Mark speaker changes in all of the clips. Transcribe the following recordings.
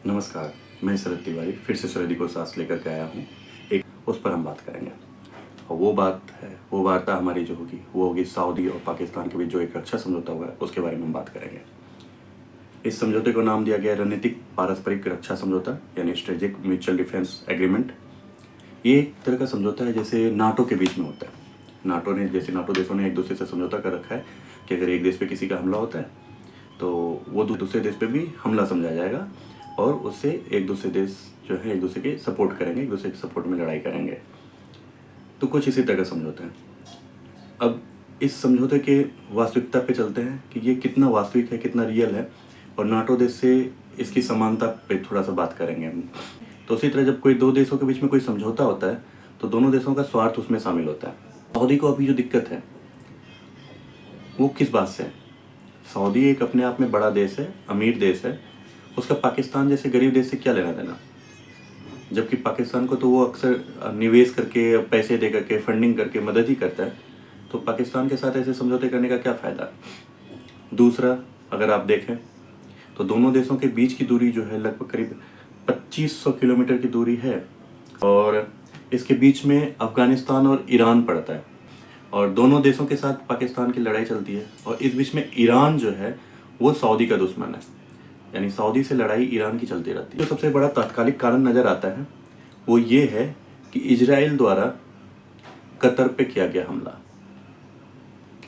Speaker 1: नमस्कार, मैं शरद तिवारी फिर से शरदी को साथ लेकर के आया हूँ। एक उस पर हम बात करेंगे और वो वार्ता हमारी जो होगी वो होगी सऊदी और पाकिस्तान के बीच जो एक रक्षा समझौता हुआ है उसके बारे में हम बात करेंगे। इस समझौते को नाम दिया गया रणनीतिक पारस्परिक रक्षा समझौता यानी स्ट्रेटेजिक म्यूचुअल डिफेंस एग्रीमेंट। ये एक तरह का समझौता है जैसे नाटो के बीच में होता है। नाटो देशों ने एक दूसरे से समझौता कर रखा है कि अगर एक देश पे किसी का हमला होता है तो वो दूसरे देश पे भी हमला समझा जाएगा और उससे एक दूसरे देश जो है एक दूसरे के सपोर्ट करेंगे, एक दूसरे के सपोर्ट में लड़ाई करेंगे। तो कुछ इसी तरह का समझौता है। अब इस समझौते के वास्तविकता पे चलते हैं कि ये कितना वास्तविक है, कितना रियल है, और नाटो देश से इसकी समानता पे थोड़ा सा बात करेंगे हम। तो उसी तरह जब कोई दो देशों के बीच में कोई समझौता होता है तो दोनों देशों का स्वार्थ उसमें शामिल होता है। सऊदी को अभी जो दिक्कत है वो किस बात से है? सऊदी एक अपने आप में बड़ा देश है, अमीर देश है, उसका पाकिस्तान जैसे गरीब देश से क्या लेना देना? जबकि पाकिस्तान को तो वो अक्सर निवेश करके, पैसे दे करके, फंडिंग करके मदद ही करता है। तो पाकिस्तान के साथ ऐसे समझौते करने का क्या फ़ायदा? दूसरा, अगर आप देखें तो दोनों देशों के बीच की दूरी जो है लगभग करीब 2500 किलोमीटर की दूरी है और इसके बीच में अफ़गानिस्तान और ईरान पड़ता है और दोनों देशों के साथ पाकिस्तान की लड़ाई चलती है और इस बीच में ईरान जो है वो सऊदी का दुश्मन है, यानी सऊदी से लड़ाई ईरान की चलती रहती है। जो सबसे बड़ा तात्कालिक कारण नज़र आता है वो ये है कि इजराइल द्वारा कतर पे किया गया हमला।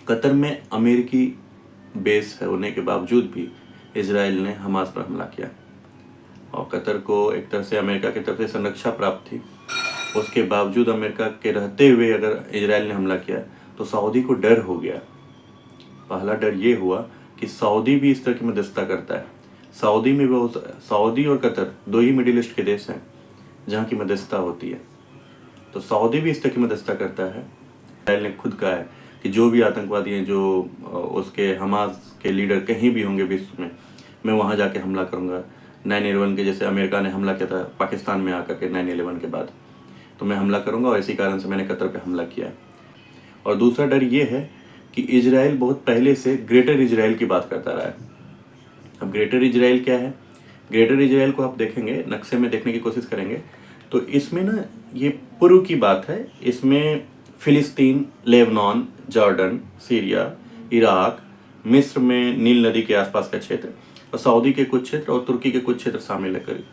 Speaker 1: कतर में अमेरिकी बेस है होने के बावजूद भी इजराइल ने हमास पर हमला किया और कतर को एक तरह से अमेरिका की तरफ से संरक्षा प्राप्त थी। उसके बावजूद अमेरिका के रहते हुए अगर इजराइल ने हमला किया तो सऊदी को डर हो गया। पहला डर ये हुआ कि सऊदी भी इस तरह की मध्यस्थता करता है। सऊदी और कतर दो ही मिडिल ईस्ट के देश हैं जहाँ की मध्यस्थता होती है, तो सऊदी भी इस तरह की मध्यस्थता करता है। इजराइल ने खुद कहा है कि जो भी आतंकवादी हैं, जो उसके हमास के लीडर कहीं भी होंगे विश्व में, मैं वहाँ जाके हमला करूँगा। 9/11 के जैसे अमेरिका ने हमला किया था पाकिस्तान में आकर के 9/11 के बाद, तो मैं हमला करूँगा और इसी कारण से मैंने कतर पे हमला किया है। और दूसरा डर ये है कि इजराइल बहुत पहले से ग्रेटर इजराइल की बात करता रहा है। अब ग्रेटर इजराइल क्या है? ग्रेटर इजराइल को आप देखेंगे, नक्शे में देखने की कोशिश करेंगे तो इसमें ना ये पूर्व की बात है। इसमें फिलिस्तीन, लेबनान, जॉर्डन, सीरिया, इराक, मिस्र में नील नदी के आसपास का क्षेत्र और सऊदी के कुछ क्षेत्र और तुर्की के कुछ क्षेत्र शामिल लेकर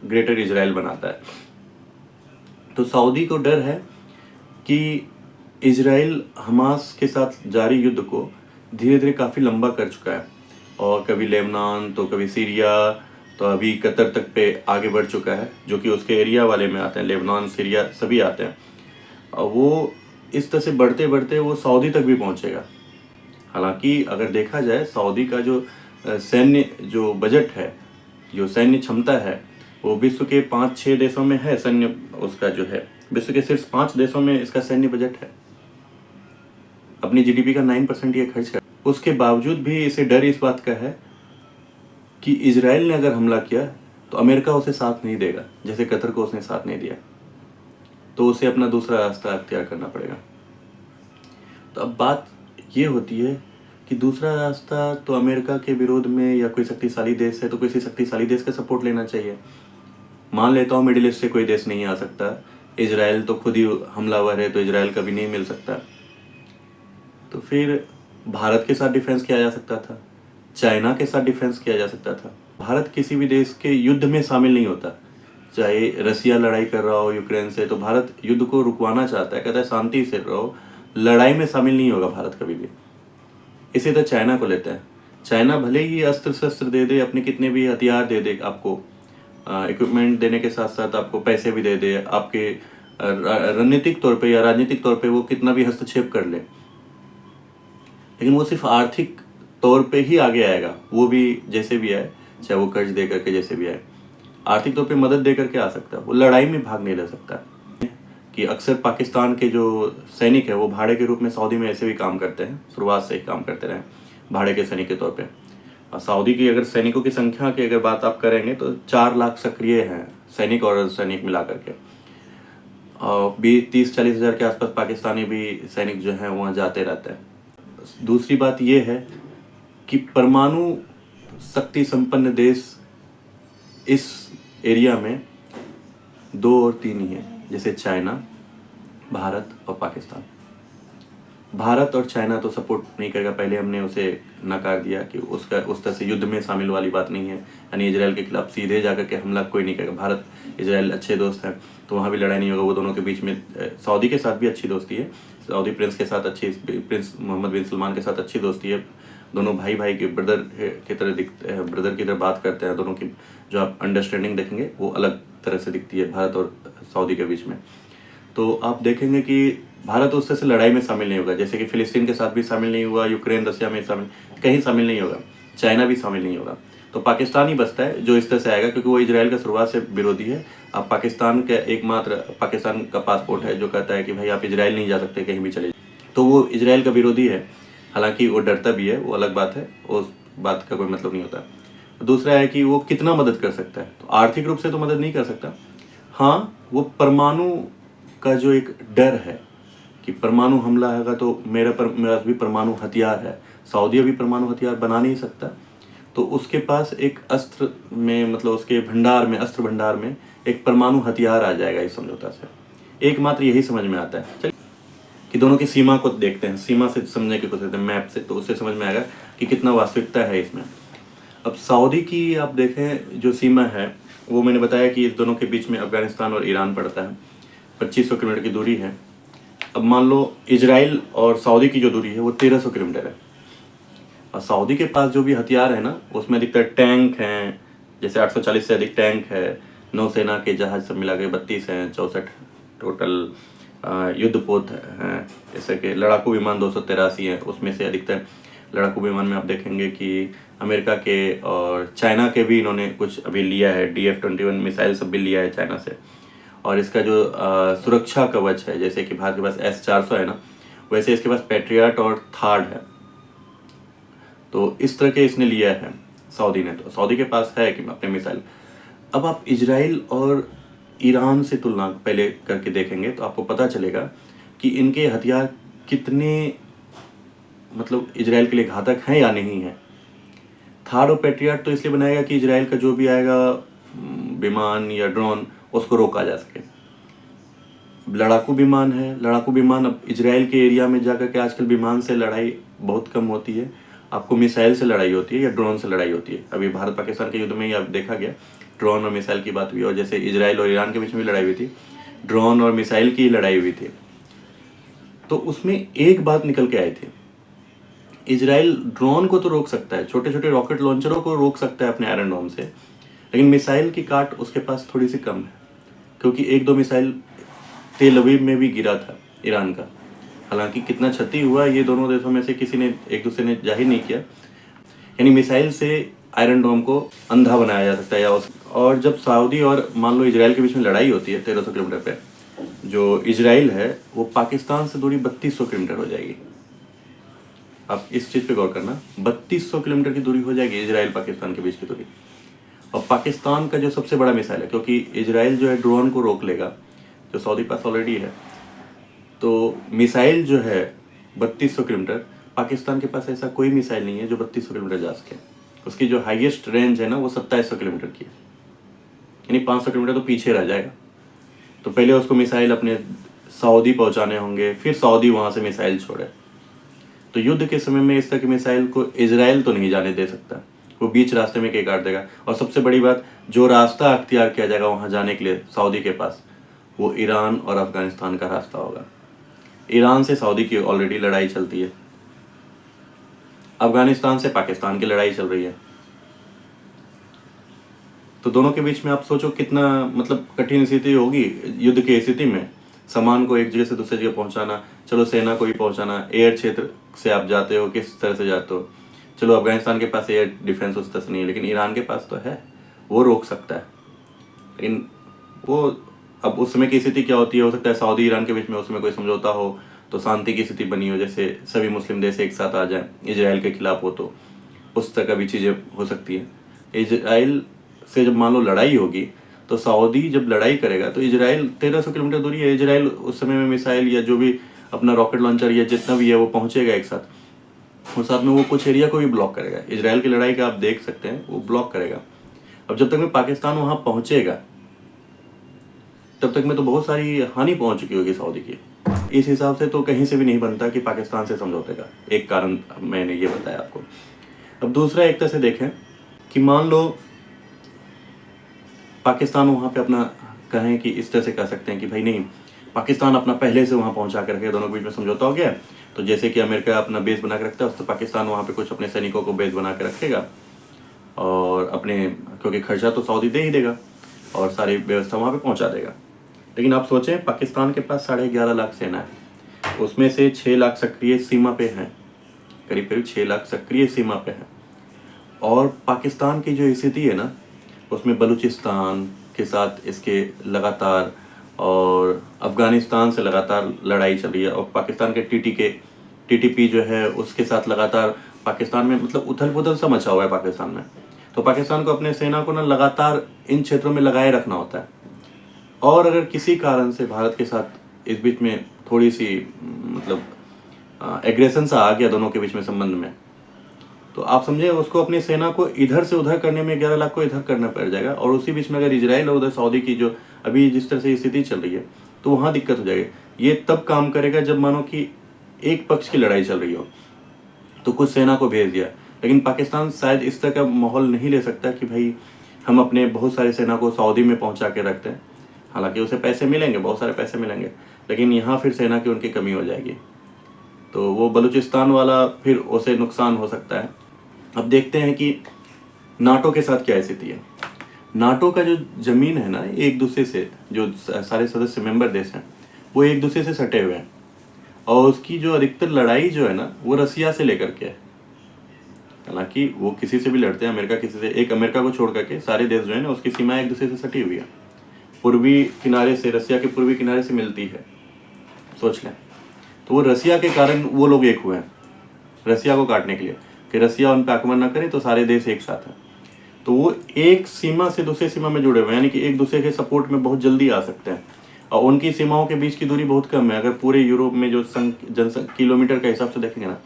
Speaker 1: ग्रेटर इजराइल बनाता है। तो सऊदी को डर है कि इजराइल हमास के साथ जारी युद्ध को धीरे धीरे काफ़ी लंबा कर चुका है और कभी लेबनान तो कभी सीरिया तो अभी कतर तक पे आगे बढ़ चुका है, जो कि उसके एरिया वाले में आते हैं। लेबनान, सीरिया सभी आते हैं और वो इस तरह से बढ़ते बढ़ते वो सऊदी तक भी पहुंचेगा। हालांकि अगर देखा जाए सऊदी का जो सैन्य जो बजट है, जो सैन्य क्षमता है, वो विश्व के 5-6 देशों में है। सैन्य उसका जो है विश्व के सिर्फ 5 देशों में इसका सैन्य बजट है। अपनी जीडीपी का 9% ये खर्च कर, उसके बावजूद भी इसे डर इस बात का है कि इजराइल ने अगर हमला किया तो अमेरिका उसे साथ नहीं देगा, जैसे कतर को उसने साथ नहीं दिया, तो उसे अपना दूसरा रास्ता अख्तियार करना पड़ेगा। तो अब बात ये होती है कि दूसरा रास्ता तो अमेरिका के विरोध में या कोई शक्तिशाली देश है तो किसी शक्तिशाली देश का सपोर्ट लेना चाहिए। मान लेता हूँ मिडिल ईस्ट से कोई देश नहीं आ सकता, इजराइल तो खुद ही हमलावर है तो इजराइल कभी नहीं मिल सकता, तो फिर भारत के साथ डिफेंस किया जा सकता था, चाइना के साथ डिफेंस किया जा सकता था। भारत किसी भी देश के युद्ध में शामिल नहीं होता। चाहे रसिया लड़ाई कर रहा हो यूक्रेन से तो भारत युद्ध को रुकवाना चाहता है, कहता है शांति से रहो, लड़ाई में शामिल नहीं होगा भारत कभी भी। इसी तरह चाइना को लेते हैं। चाइना भले ही अस्त्र शस्त्र दे दे, अपने कितने भी हथियार दे दे, आपको इक्विपमेंट देने के साथ साथ आपको पैसे भी दे दे, आपके रणनीतिक तौर पे या राजनीतिक तौर पे वो कितना भी हस्तक्षेप कर ले, लेकिन वो सिर्फ आर्थिक तौर पे ही आगे आएगा। वो भी जैसे भी आए, चाहे वो कर्ज दे करके जैसे भी आए, आर्थिक तौर पे मदद दे करके आ सकता है, वो लड़ाई में भाग नहीं ले सकता। कि अक्सर पाकिस्तान के जो सैनिक है वो भाड़े के रूप में सऊदी में ऐसे भी काम करते हैं, शुरुआत से ही काम करते रहे भाड़े के सैनिक के तौर पे। और सऊदी की अगर सैनिकों की संख्या की अगर बात आप करेंगे तो 4 लाख सक्रिय हैं सैनिक और सैनिक मिला करके, और 30-40 हज़ार के आसपास पाकिस्तानी भी सैनिक जो हैं वहाँ जाते रहते हैं। दूसरी बात ये है कि परमाणु शक्ति संपन्न देश इस एरिया में 2 और 3 ही हैं, जैसे चाइना, भारत और पाकिस्तान। भारत और चाइना तो सपोर्ट नहीं करेगा, पहले हमने उसे नकार दिया कि उसका उस तरह से युद्ध में शामिल वाली बात नहीं है, यानी इजराइल के खिलाफ सीधे जाकर के हमला कोई नहीं करेगा। भारत इजराइल अच्छे दोस्त हैं, तो वहाँ भी लड़ाई नहीं होगा। वो दोनों के बीच में सऊदी के साथ भी अच्छी दोस्ती है, सऊदी प्रिंस के साथ अच्छी, प्रिंस मोहम्मद बिन सलमान के साथ अच्छी दोस्ती है। दोनों भाई भाई के ब्रदर की तरह दिखते हैं, ब्रदर की तरह बात करते हैं। दोनों की जो आप अंडरस्टैंडिंग देखेंगे वो अलग तरह से दिखती है भारत और सऊदी के बीच में। तो आप देखेंगे कि भारत उस तरह से लड़ाई में शामिल नहीं होगा, जैसे कि फिलिस्तीन के साथ भी शामिल नहीं हुआ, यूक्रेन रशिया में कहीं शामिल नहीं होगा, चाइना भी शामिल नहीं होगा। तो पाकिस्तान ही बचता है जो इस तरह से आएगा, क्योंकि वो इजराइल का शुरुआत से विरोधी है। अब पाकिस्तान का एकमात्र पाकिस्तान का पासपोर्ट है जो कहता है कि भाई आप इजराइल नहीं जा सकते, कहीं भी चले, तो वो इजराइल का विरोधी है। हालांकि वो डरता भी है, वो अलग बात है, उस बात का कोई मतलब नहीं होता। दूसरा है कि वो कितना मदद कर सकता है, तो आर्थिक रूप से तो मदद नहीं कर सकता। हाँ, वो परमाणु का जो एक डर है कि परमाणु हमला होगा तो मेरा भी परमाणु हथियार है, सऊदी अभी परमाणु हथियार बना नहीं सकता, तो उसके पास एक अस्त्र में, मतलब उसके भंडार में, अस्त्र भंडार में एक परमाणु हथियार आ जाएगा इस समझौता से। एकमात्र यही समझ में आता है। चलिए कि दोनों की सीमा को देखते हैं, सीमा से समझने की कोशिश करते हैं, मैप से, तो उससे समझ में आएगा कि कितना वास्तविकता है इसमें। अब सऊदी की आप देखें जो सीमा है, वो मैंने बताया कि इस दोनों के बीच में अफगानिस्तान और ईरान पड़ता है, 2500 किलोमीटर की दूरी है। अब मान लो इजराइल और सऊदी की जो दूरी है वो 1300 किलोमीटर है, और सऊदी के पास जो भी हथियार है ना, उसमें अधिकतर टैंक हैं, जैसे 840 से अधिक टैंक है, नौसेना के जहाज सब मिला के 32 हैं, 64 टोटल युद्धपोत हैं, जैसे कि लड़ाकू विमान 283 हैं। उसमें से अधिकतर लड़ाकू विमान में आप देखेंगे कि अमेरिका के और चाइना के भी इन्होंने कुछ अभी लिया है, DF-21 मिसाइल सब भी लिया है चाइना से। और इसका जो सुरक्षा कवच है, जैसे कि भारत के पास S-400 है ना, वैसे इसके पास पैट्रियट और थार्ड है, तो इस तरह के इसने लिया है सऊदी ने। तो सऊदी के पास है कि अपने मिसाइल। अब आप इजराइल और ईरान से तुलना पहले करके देखेंगे तो आपको पता चलेगा कि इनके हथियार कितने, मतलब इजराइल के लिए घातक हैं या नहीं है। थार्ड और पैट्रियट तो इसलिए बनाएगा कि इजराइल का जो भी आएगा विमान या ड्रोन, उसको रोका जा सके। लड़ाकू विमान है, लड़ाकू विमान अब इजराइल के एरिया में जाकर के आजकल विमान से लड़ाई बहुत कम होती है, आपको मिसाइल से लड़ाई होती है या ड्रोन से लड़ाई होती है। अभी भारत पाकिस्तान के युद्ध में ही आप देखा गया, ड्रोन और मिसाइल की बात हुई, और जैसे इजराइल और ईरान के बीच में भी लड़ाई हुई थी, ड्रोन और मिसाइल की लड़ाई हुई थी। तो उसमें एक बात निकल के आई थी, इजराइल ड्रोन को तो रोक सकता है, छोटे छोटे रॉकेट लॉन्चरों को रोक सकता है अपने आयरन डोम से, लेकिन मिसाइल की काट उसके पास थोड़ी सी कम है, क्योंकि 1-2 मिसाइल तेल अवीव में भी गिरा था ईरान का। हालांकि कितना क्षति हुआ ये दोनों देशों में से किसी ने, एक दूसरे ने जाहिर नहीं किया। यानी मिसाइल से आयरन डोम को अंधा बनाया जा सकता है। और जब सऊदी और मान लो इजराइल के बीच में लड़ाई होती है 1300 किलोमीटर पे, जो इजराइल है वो पाकिस्तान से दूरी 3200 किलोमीटर हो जाएगी। आप इस चीज़ पे गौर करना, 3200 किलोमीटर की दूरी हो जाएगी इजराइल पाकिस्तान के बीच की दूरी। और पाकिस्तान का जो सबसे बड़ा मिसाइल है, क्योंकि इजराइल जो है ड्रोन को रोक लेगा, जो सऊदी पास ऑलरेडी है, तो मिसाइल जो है 3200 किलोमीटर, पाकिस्तान के पास ऐसा कोई मिसाइल नहीं है जो 3200 किलोमीटर जा सके। उसकी जो हाईएस्ट रेंज है ना वो 2700 किलोमीटर की है, यानी 500 किलोमीटर तो पीछे रह जाएगा। तो पहले उसको मिसाइल अपने सऊदी पहुंचाने होंगे, फिर सऊदी वहाँ से मिसाइल छोड़े। तो युद्ध के समय में इस तरह की मिसाइल को इजराइल तो नहीं जाने दे सकता, वो बीच रास्ते में कहीं काट देगा। और सबसे बड़ी बात, जो रास्ता अख्तियार किया जाएगा वहाँ जाने के लिए सऊदी के पास, वो ईरान और अफगानिस्तान का रास्ता होगा। ईरान से सऊदी की ऑलरेडी लड़ाई चलती है, अफगानिस्तान से पाकिस्तान की लड़ाई चल रही है। तो दोनों के बीच में आप सोचो कितना मतलब कठिन स्थिति होगी युद्ध की स्थिति में, सामान को एक जगह से दूसरी जगह पहुंचाना। चलो सेना को भी पहुंचाना, एयर क्षेत्र से आप जाते हो, किस तरह से जाते हो। चलो अफगानिस्तान के पास एयर डिफेंस उस तरह से नहीं है, लेकिन ईरान के पास तो है, वो रोक सकता है। लेकिन वो अब उस समय की स्थिति क्या होती है, हो सकता है सऊदी ईरान के बीच में उस समय कोई समझौता हो, तो शांति की स्थिति बनी हो, जैसे सभी मुस्लिम देश एक साथ आ जाए, इजराइल के खिलाफ हो, तो उस तरह का भी चीज़ें हो सकती है। इजराइल से जब मान लो लड़ाई होगी, तो सऊदी जब लड़ाई करेगा तो इजराइल 1300 किलोमीटर दूरी है, इजराइल उस समय में मिसाइल या जो भी अपना रॉकेट लॉन्चर या जितना भी है वो पहुंचेगा एक साथ, और साथ में वो कुछ एरिया को भी ब्लॉक करेगा। इजराइल की लड़ाई का आप देख सकते हैं, वो ब्लॉक करेगा। अब जब तक में पाकिस्तान वहाँ पहुँचेगा तब तक में तो बहुत सारी हानि पहुँच चुकी होगी सऊदी की। इस हिसाब से तो कहीं से भी नहीं बनता कि पाकिस्तान से समझौते का। एक कारण मैंने ये बताया आपको। अब दूसरा एक तरह से देखें कि मान लो पाकिस्तान वहाँ पे अपना कहें कि इस तरह से कह सकते हैं कि भाई नहीं, पाकिस्तान अपना पहले से वहाँ पहुँचा कर रखे, दोनों के बीच में समझौता हो गया। तो जैसे कि अमेरिका अपना बेस बना के रखता है, तो पाकिस्तान वहाँ पे कुछ अपने सैनिकों को बेस बना के रखेगा और अपने, क्योंकि खर्चा तो सऊदी दे ही देगा और सारी व्यवस्था वहाँ पे पहुँचा देगा। लेकिन आप सोचें, पाकिस्तान के पास 11.5 लाख सेना है, उसमें से 6 लाख सक्रिय सीमा पे हैं, करीब करीब 6 लाख सक्रिय सीमा पे हैं। और पाकिस्तान की जो स्थिति है ना, उसमें बलूचिस्तान के साथ इसके लगातार और अफ़गानिस्तान से लगातार लड़ाई चल रही है, और पाकिस्तान के टीटीपी जो है उसके साथ लगातार पाकिस्तान में मतलब उथल पुथल सा मचा हुआ है पाकिस्तान में। तो पाकिस्तान को अपने सेना को ना लगातार इन क्षेत्रों में लगाए रखना होता है। और अगर किसी कारण से भारत के साथ इस बीच में थोड़ी सी मतलब एग्रेशन सा आ गया दोनों के बीच में संबंध में, तो आप समझे उसको अपनी सेना को इधर से उधर करने में 11 लाख को इधर करना पड़ जाएगा। और उसी बीच में अगर इजराइल और उधर सऊदी की जो अभी जिस तरह से स्थिति चल रही है, तो वहाँ दिक्कत हो जाएगी। ये तब काम करेगा जब मानो कि एक पक्ष की लड़ाई चल रही हो तो कुछ सेना को भेज दिया। लेकिन पाकिस्तान शायद इस तरह का माहौल नहीं ले सकता कि भाई हम अपने बहुत सारे सेना को सऊदी में पहुँचा के रखते हैं। हालांकि उसे पैसे मिलेंगे, बहुत सारे पैसे मिलेंगे, लेकिन यहाँ फिर सेना की उनकी कमी हो जाएगी, तो वो बलूचिस्तान वाला फिर उसे नुकसान हो सकता है। अब देखते हैं कि नाटो के साथ क्या स्थिति है। नाटो का जो ज़मीन है ना, एक दूसरे से जो सारे सदस्य मेंबर देश हैं वो एक दूसरे से सटे हुए हैं, और उसकी जो अधिकतर लड़ाई जो है ना वो रसिया से लेकर के है। हालांकि वो किसी से भी लड़ते हैं, अमेरिका किसी से, एक अमेरिका को छोड़ करके सारे देश जो है ना उसकी सीमा एक दूसरे से सटी हुई है। पूर्वी किनारे से, रसिया के पूर्वी किनारे से मिलती है, सोच लें। तो वो रसिया के कारण वो लोग एक हुए हैं रसिया को काटने के लिए, कि रसिया उन पर आक्रमण न करे तो सारे देश एक साथ हैं। तो वो एक सीमा से दूसरी सीमा में जुड़े हुए हैं, यानी कि एक दूसरे के सपोर्ट में बहुत जल्दी आ सकते हैं। और उनकी सीमाओं के बीच की दूरी बहुत कम है। अगर पूरे यूरोप में जो किलोमीटर के हिसाब से देखेंगे ना,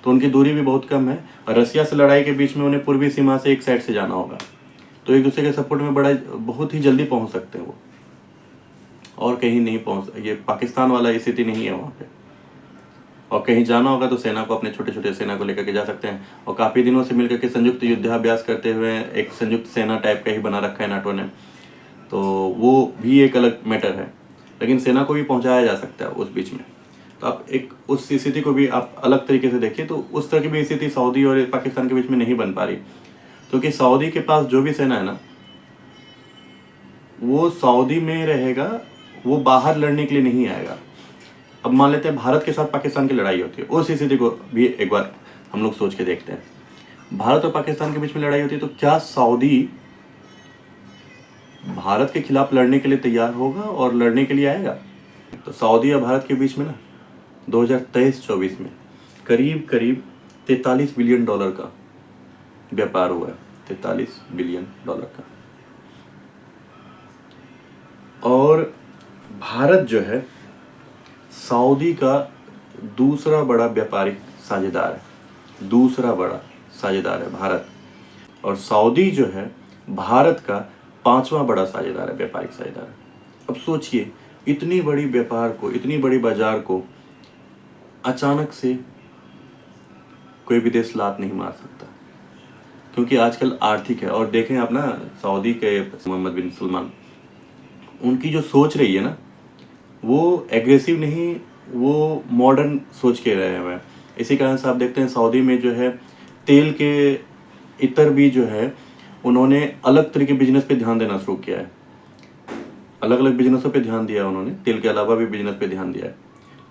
Speaker 1: तो उनकी दूरी भी बहुत कम है। और रसिया से लड़ाई के बीच में उन्हें पूर्वी सीमा से एक साइड से जाना होगा, तो एक दूसरे के सपोर्ट में बहुत ही जल्दी पहुँच सकते हैं वो, और कहीं नहीं पहुँच। ये पाकिस्तान वाला स्थिति नहीं है वहाँ पे। और कहीं जाना होगा तो सेना को, अपने छोटे छोटे सेना को लेकर के जा सकते हैं। और काफ़ी दिनों से मिलकर के संयुक्त युद्धाभ्यास करते हुए एक संयुक्त सेना टाइप का ही बना रखा है नाटो ने, तो वो भी एक अलग मैटर है। लेकिन सेना को भी पहुंचाया जा सकता है उस बीच में। तो आप एक उस स्थिति को भी आप अलग तरीके से देखिए, तो उस तरह की भी स्थिति सऊदी और पाकिस्तान के बीच में नहीं बन पा रही, क्योंकि सऊदी के पास जो भी सेना है ना वो सऊदी में रहेगा, वो बाहर लड़ने के लिए नहीं आएगा। अब मान लेते हैं भारत के साथ पाकिस्तान की लड़ाई होती है, उस स्थिति को भी एक बार हम लोग सोच के देखते हैं। भारत और पाकिस्तान के बीच में लड़ाई होती है, तो क्या सऊदी भारत के खिलाफ लड़ने के लिए तैयार होगा और लड़ने के लिए आएगा? तो सऊदी और भारत के बीच में ना 2023-24 में करीब करीब 43 बिलियन डॉलर का व्यापार हुआ है, 43 बिलियन डॉलर का। और भारत जो है सऊदी का दूसरा बड़ा व्यापारिक साझेदार है, दूसरा बड़ा साझेदार है भारत। और सऊदी जो है भारत का 5वां बड़ा साझेदार है, व्यापारिक साझेदार है। अब सोचिए, इतनी बड़ी व्यापार को, इतनी बड़ी बाजार को अचानक से कोई भी देश लात नहीं मार सकता, क्योंकि आजकल आर्थिक है। और देखें आप ना, सऊदी के मोहम्मद बिन सलमान, उनकी जो सोच रही है ना वो एग्रेसिव नहीं, वो मॉडर्न सोच के रहे हुए हैं। इसी कारण से आप देखते हैं सऊदी में जो है तेल के इतर भी जो है उन्होंने अलग तरह के बिजनेस पे ध्यान देना शुरू किया है, अलग अलग बिजनेसों पे ध्यान दिया है उन्होंने, तेल के अलावा भी बिजनेस पे ध्यान दिया है।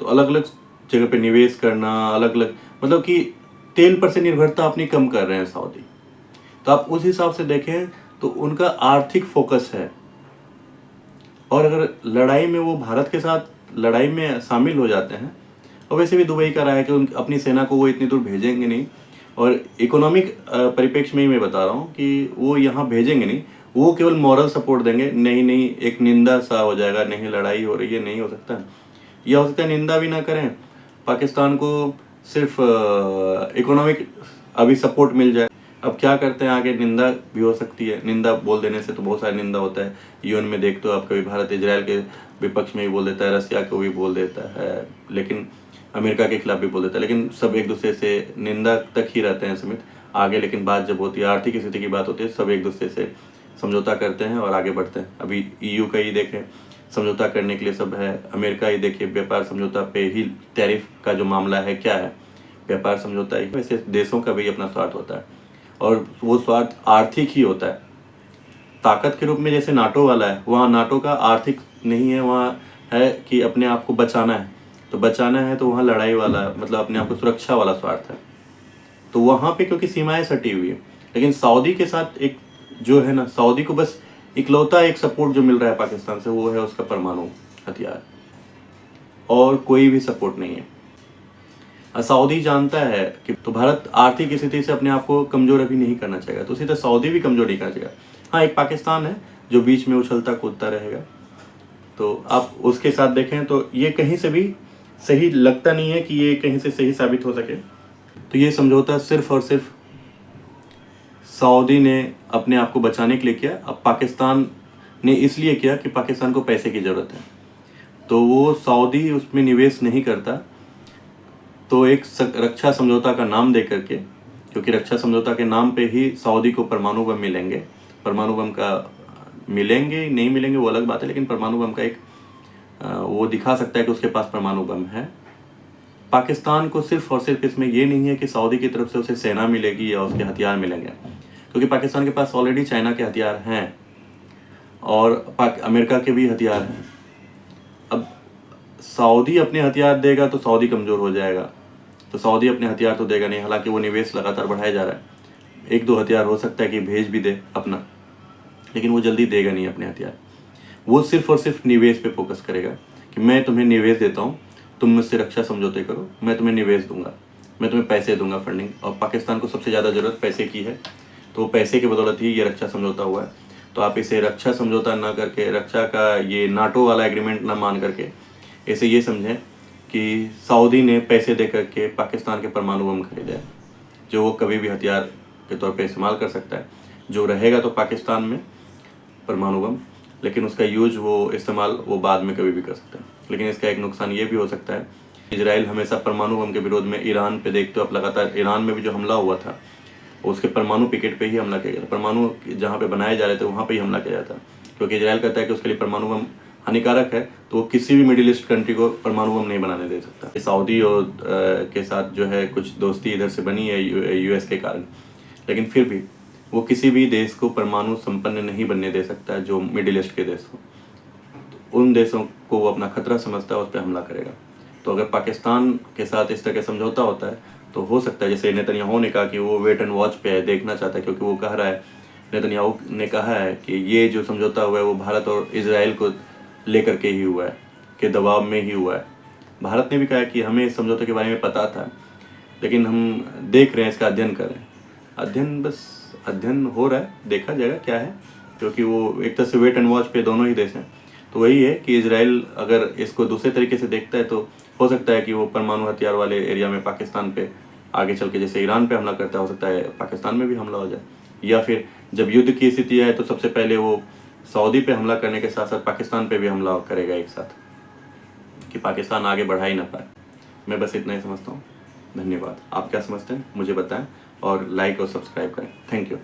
Speaker 1: तो अलग अलग जगह पे निवेश करना, अलग अलग, मतलब कि तेल पर से निर्भरता अपनी कम कर रहे हैं सऊदी। तो आप उस हिसाब से देखें तो उनका आर्थिक फोकस है। और अगर लड़ाई में वो भारत के साथ लड़ाई में शामिल हो जाते हैं, और वैसे भी दुबई का रहा है कि उन अपनी सेना को वो इतनी दूर भेजेंगे नहीं, और इकोनॉमिक परिप्रेक्ष्य में ही मैं बता रहा हूँ कि वो यहाँ भेजेंगे नहीं, वो केवल मॉरल सपोर्ट देंगे। नहीं, एक निंदा सा हो जाएगा, नहीं लड़ाई हो रही है, नहीं हो सकता, यह हो सकता है निंदा भी ना करें, पाकिस्तान को सिर्फ इकोनॉमिक अभी सपोर्ट मिल जाए। अब क्या करते हैं, आगे निंदा भी हो सकती है। निंदा बोल देने से तो बहुत सारी निंदा होता है। यूएन में देखते हो आप, कभी भारत इजराइल के विपक्ष में भी बोल देता है, रसिया को भी बोल देता है, लेकिन अमेरिका के खिलाफ भी बोल देता है, लेकिन सब एक दूसरे से निंदा तक ही रहते हैं सीमित आगे। लेकिन बात जब होती है आर्थिक स्थिति की बात होती है, सब एक दूसरे से समझौता करते हैं और आगे बढ़ते हैं। अभी ईयू का ही देखें, समझौता करने के लिए सब है। अमेरिका ही देखिए, व्यापार समझौता पे ही टैरिफ का जो मामला है क्या है, व्यापार समझौता ही। वैसे देशों का भी अपना स्वार्थ होता है और वो स्वार्थ आर्थिक ही होता है। ताकत के रूप में जैसे नाटो वाला है, वहाँ नाटो का आर्थिक नहीं है, वहाँ है कि अपने आप को बचाना है। तो बचाना है तो वहाँ लड़ाई वाला, मतलब अपने आप को सुरक्षा वाला स्वार्थ है। तो वहाँ पे क्योंकि सीमाएं सटी हुई है। लेकिन सऊदी के साथ एक जो है ना, सऊदी को बस इकलौता एक सपोर्ट जो मिल रहा है पाकिस्तान से, वो है उसका परमाणु हथियार, और कोई भी सपोर्ट नहीं है। सऊदी जानता है कि तो भारत आर्थिक स्थिति से अपने आप को कमजोर अभी नहीं करना चाहेगा, तो उसी तरह सऊदी भी कमजोर नहीं करना चाहेगा। हाँ, एक पाकिस्तान है जो बीच में उछलता कूदता रहेगा। तो आप उसके साथ देखें तो ये कहीं से भी सही लगता नहीं है कि ये कहीं से सही साबित हो सके। तो ये समझौता सिर्फ और सिर्फ सऊदी ने अपने आप को बचाने के लिए किया। अब पाकिस्तान ने इसलिए किया कि पाकिस्तान को पैसे की ज़रूरत है, तो वो सऊदी उसमें निवेश नहीं करता। तो एक रक्षा समझौता का नाम दे करके, क्योंकि रक्षा समझौता के नाम पे ही सऊदी को परमाणु बम मिलेंगे। परमाणु बम का मिलेंगे नहीं मिलेंगे वो अलग बात है, लेकिन परमाणु बम का एक वो दिखा सकता है कि उसके पास परमाणु बम है। पाकिस्तान को सिर्फ और सिर्फ इसमें ये नहीं है कि सऊदी की तरफ से उसे सेना मिलेगी या उसके हथियार मिलेंगे, क्योंकि पाकिस्तान के पास ऑलरेडी चाइना के हथियार हैं और अमेरिका के भी हथियार हैं। अब सऊदी अपने हथियार देगा तो सऊदी कमज़ोर हो जाएगा, तो सऊदी अपने हथियार तो देगा नहीं। हालांकि वो निवेश लगातार बढ़ाया जा रहा है, एक दो हथियार हो सकता है कि भेज भी दे अपना, लेकिन वो जल्दी देगा नहीं अपने हथियार। वो सिर्फ और सिर्फ निवेश पे फोकस करेगा कि मैं तुम्हें निवेश देता हूँ, तुम मुझसे रक्षा समझौते करो, मैं तुम्हें निवेश दूंगा, मैं तुम्हें पैसे दूंगा, फंडिंग। और पाकिस्तान को सबसे ज़्यादा ज़रूरत पैसे की है, तो पैसे की बदौलत ही ये रक्षा समझौता हुआ है। तो आप इसे रक्षा समझौता ना करके, रक्षा का ये नाटो वाला एग्रीमेंट ना मान करके, इसे ये समझें कि सऊदी ने पैसे दे करके पाकिस्तान के परमाणु बम खरीदे, जो वो कभी भी हथियार के तौर पे इस्तेमाल कर सकता है। जो रहेगा तो पाकिस्तान में परमाणु बम, लेकिन उसका यूज वो इस्तेमाल वो बाद में कभी भी कर सकता है। लेकिन इसका एक नुकसान ये भी हो सकता है, इजराइल हमेशा परमाणु बम के विरोध में ईरान पे देखते हो आप, लगातार ईरान में भी जो हमला हुआ था उसके परमाणु पिकेट पे ही हमला किया गया था। परमाणु जहाँ पे बनाए जा रहे थे वहाँ पे ही हमला किया जाता, क्योंकि इजराइल कहता है कि उसके लिए परमाणु बम हानिकारक है, तो वो किसी भी मिडिल ईस्ट कंट्री को परमाणु बम नहीं बनाने दे सकता। सऊदी और के साथ जो है कुछ दोस्ती इधर से बनी है यूएस के कारण, लेकिन फिर भी वो किसी भी देश को परमाणु संपन्न नहीं बनने दे सकता जो मिडिल ईस्ट के देश हो। तो उन देशों को वो अपना खतरा समझता है, उस पर हमला करेगा। तो अगर पाकिस्तान के साथ इस तरह का समझौता होता है तो हो सकता है, जैसे नेतन्याहू ने कहा कि वो वेट एंड वॉच पे है, देखना चाहता है, क्योंकि वो कह रहा है, नेतन्याहू ने कहा है कि ये जो समझौता हुआ है वो भारत और इजराइल को लेकर के ही हुआ है, के दबाव में ही हुआ है। भारत ने भी कहा कि हमें इस समझौते के बारे में पता था, लेकिन हम देख रहे हैं, इसका अध्ययन कर रहे हैं। अध्ययन बस अध्ययन हो रहा है, देखा जाएगा क्या है, क्योंकि वो एक तरह से वेट एंड वॉच पे दोनों ही देश हैं। तो वही है कि इजराइल अगर इसको दूसरे तरीके से देखता है तो हो सकता है कि वो परमाणु हथियार वाले एरिया में पाकिस्तान पे आगे चल के, जैसे ईरान पे हमला करता है, हो सकता है पाकिस्तान में भी हमला हो जाए। या फिर जब युद्ध की स्थिति आए तो सबसे पहले वो सऊदी पे हमला करने के साथ साथ पाकिस्तान पे भी हमला करेगा एक साथ, कि पाकिस्तान आगे बढ़ा ही ना पाए। मैं बस इतना ही समझता हूँ। धन्यवाद। आप क्या समझते हैं मुझे बताएं, और लाइक और सब्सक्राइब करें। Thank you.